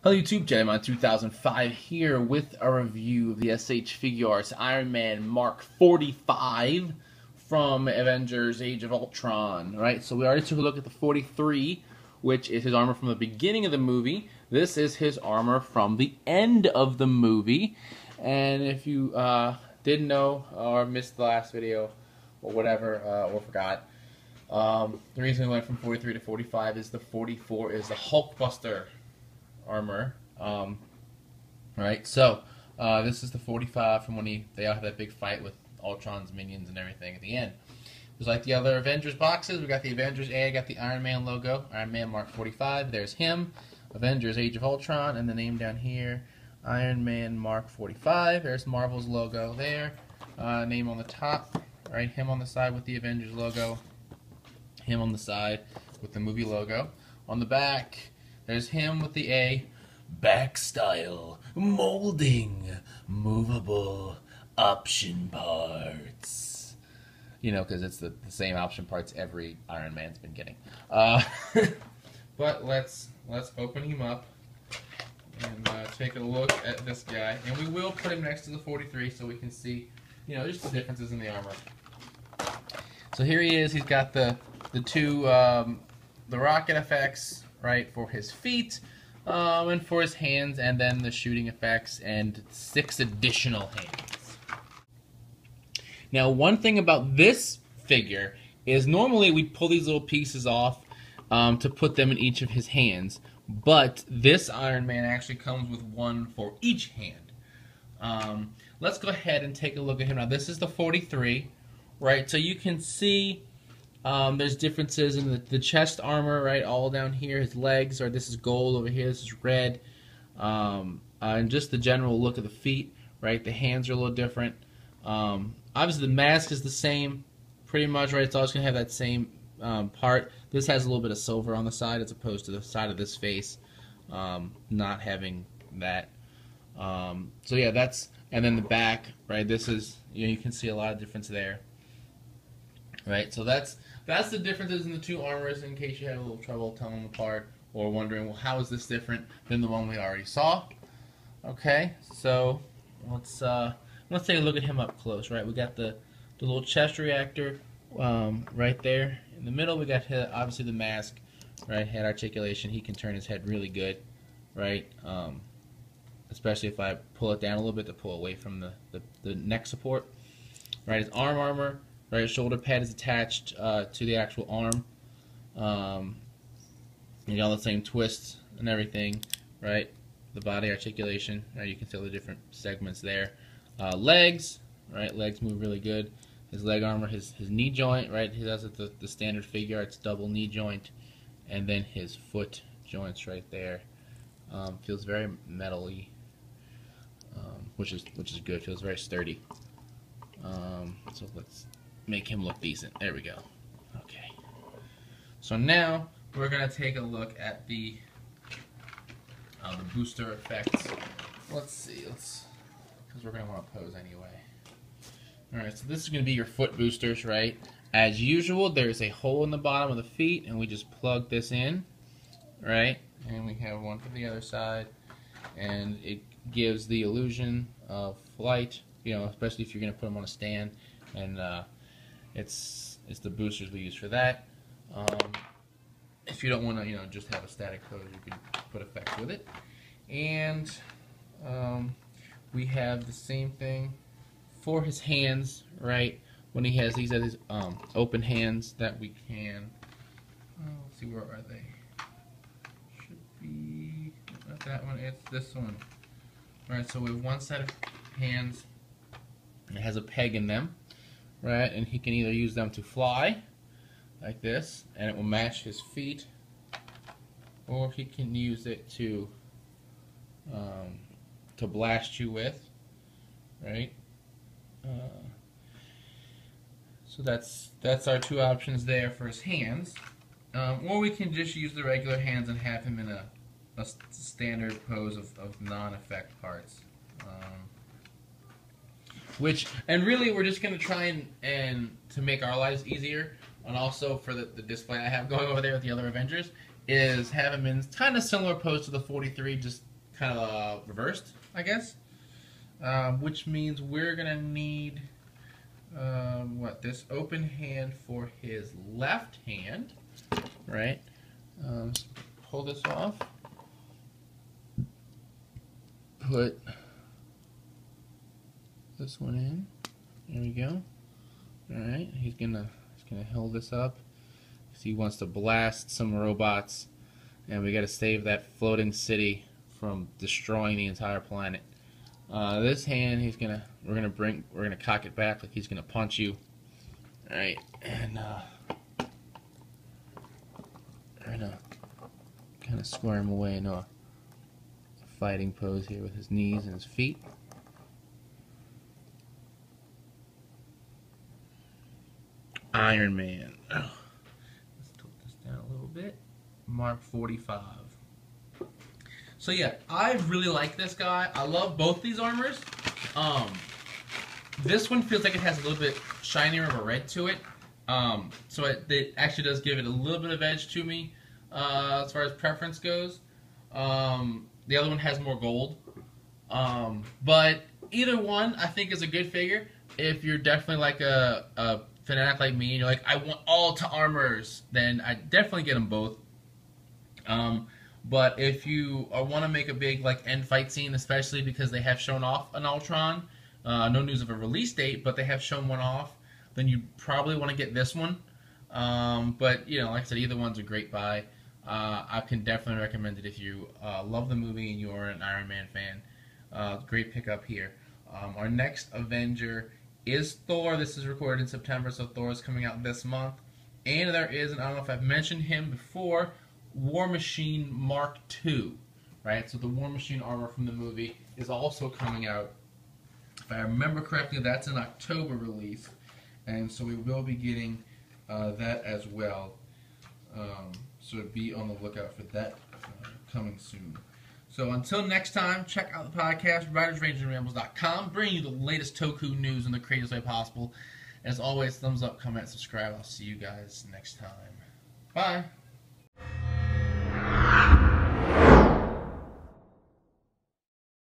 Hello YouTube, Jedimon 2005 here with a review of the S.H.Figuarts Iron Man Mark 45 from Avengers Age of Ultron. Right, so we already took a look at the 43, which is his armor from the beginning of the movie. This is his armor from the end of the movie. And if you didn't know or missed the last video or whatever, or forgot, the reason we went from 43 to 45 is the 44 is the Hulkbuster armor. Right, so this is the 45 from when they all have that big fight with Ultron's minions and everything at the end. Just like the other Avengers boxes, we got the Avengers A, got the Iron Man logo, Iron Man Mark 45, there's him, Avengers Age of Ultron, and the name down here, Iron Man Mark 45, there's Marvel's logo there, name on the top, right, him on the side with the Avengers logo, him on the side with the movie logo. On the back, there's him with the A, back style, molding, movable, option parts. You know, because it's the same option parts every Iron Man's been getting. But let's open him up and take a look at this guy. And we will put him next to the 43 so we can see, you know, just the differences in the armor. So here he is. He's got the two the rocket effects, right, for his feet and for his hands, and then the shooting effects and 6 additional hands. Now, one thing about this figure is normally we pull these little pieces off to put them in each of his hands, but this Iron Man actually comes with one for each hand. Let's go ahead and take a look at him now. This is the 43, right? So you can see there's differences in the chest armor, right, all down here. His legs, or this is gold over here, this is red. And just the general look of the feet, right, the hands are a little different. Obviously the mask is the same, pretty much, right, it's always going to have that same part. This has a little bit of silver on the side as opposed to the side of this face not having that. So yeah, that's, and then the back, right, this is, you know, you can see a lot of difference there. Right, so that's the differences in the two armors, in case you had a little trouble telling them apart or wondering, well, how is this different than the one we already saw? Okay, so let's take a look at him up close. Right, we got the little chest reactor right there in the middle. We got obviously the mask, right, head articulation. He can turn his head really good, right, especially if I pull it down a little bit to pull away from the neck support. Right, his arm armor. Right, shoulder pad is attached to the actual arm. You got all the same twists and everything, right? The body articulation, right? You can see all the different segments there. Legs, right? Legs move really good. His leg armor, his knee joint, right? He does it the standard figure. It's double knee joint, and then his foot joints right there. Feels very metal-y, which is good. Feels very sturdy. So let's make him look decent. There we go. Okay. So now we're gonna take a look at the booster effects. Let's see. Because we're gonna want to pose anyway. All right. So this is gonna be your foot boosters, right? As usual, there's a hole in the bottom of the feet, and we just plug this in, right? And we have one for the other side, and it gives the illusion of flight. You know, especially if you're gonna put them on a stand, and it's the boosters we use for that. If you don't want to, you know, just have a static pose, you can put effects with it. And we have the same thing for his hands, right? When he has these open hands that we can. Let's see, where are they? Should be not that one. It's this one. All right. So we have one set of hands. It has a peg in them. Right, and he can either use them to fly, like this, and it will match his feet, or he can use it to blast you with, right? So that's our two options there for his hands, or we can just use the regular hands and have him in a standard pose of non-effect parts. And really we're just going to try and to make our lives easier, and also for the display I have going over there with the other Avengers, is have him in kind of similar pose to the 43, just kind of reversed, I guess. Which means we're going to need this open hand for his left hand, right? Let's pull this off. Put this one in. There we go. All right, he's gonna hold this up because he wants to blast some robots, and we got to save that floating city from destroying the entire planet. This hand, we're gonna cock it back like he's gonna punch you. All right, and we're gonna kind of square him away into a fighting pose here with his knees and his feet. Iron Man. Let's tilt this down a little bit. Mark 45. So yeah, I really like this guy. I love both these armors. This one feels like it has a little bit shinier of a red to it. So it actually does give it a little bit of edge to me as far as preference goes. The other one has more gold. But either one I think is a good figure. If you're definitely like a fanatic like me and you're like, I want all to armors, then I definitely get them both. But if you want to make a big like end fight scene, especially because they have shown off an Ultron, no news of a release date, but they have shown one off, then you probably want to get this one. But you know, like I said, either one's a great buy. I can definitely recommend it if you love the movie and you're an Iron Man fan. Great pickup here. Our next Avenger is Thor. This is recorded in September, so Thor is coming out this month. And there is, and I don't know if I've mentioned him before, War Machine Mark II. Right? So the War Machine armor from the movie is also coming out. If I remember correctly, that's an October release. And so we will be getting that as well. So be on the lookout for that coming soon. So until next time, check out the podcast, writersrangersandrambles.com, bringing you the latest Toku news in the craziest way possible. As always, thumbs up, comment, subscribe. I'll see you guys next time. Bye.